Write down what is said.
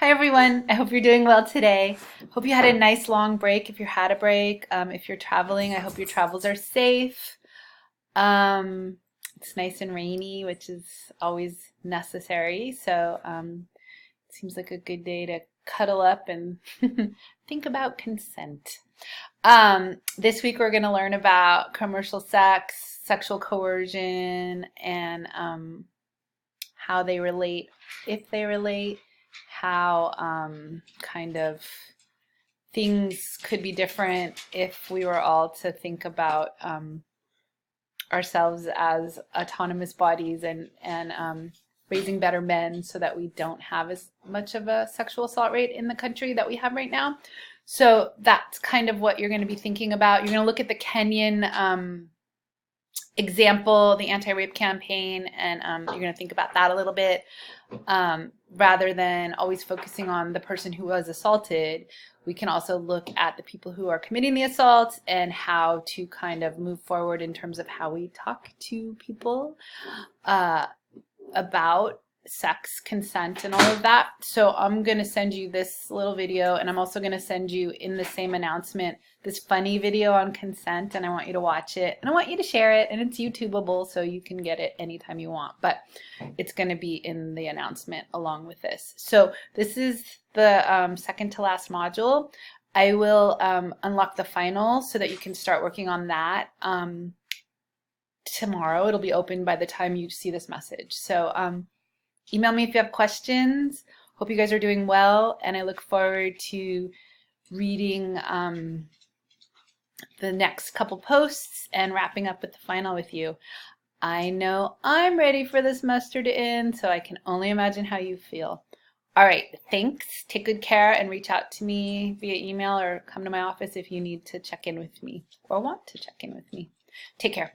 Hi everyone, I hope you're doing well today. Hope you had a nice long break if you had a break. If you're traveling, I hope your travels are safe. Um, it's nice and rainy, which is always necessary. So it seems like a good day to cuddle up and think about consent. This week we're going to learn about commercial sex, sexual coercion, and how they relate, if they relate, how kind of things could be different if we were all to think about ourselves as autonomous bodies and raising better men so that we don't have as much of a sexual assault rate in the country that we have right now. So that's kind of what you're going to be thinking about. You're going to look at the Kenyan example, the anti-rape campaign, and you're going to think about that a little bit. Rather than always focusing on the person who was assaulted, we can also look at the people who are committing the assault and how to kind of move forward in terms of how we talk to people about sex, consent, and all of that. So I'm going to send you this little video, and I'm also going to send you in the same announcement this funny video on consent, and I want you to watch it, and I want you to share it, and it's YouTubeable, so you can get it anytime you want, but it's going to be in the announcement along with this. So this is the second to last module. I will unlock the final so that you can start working on that tomorrow. It'll be open by the time you see this message. So email me if you have questions. Hope you guys are doing well, and I look forward to reading the next couple posts and wrapping up with the final with you. I know I'm ready for this semester to end, so I can only imagine how you feel. All right, thanks. Take good care and reach out to me via email or come to my office if you need to check in with me or want to check in with me. Take care.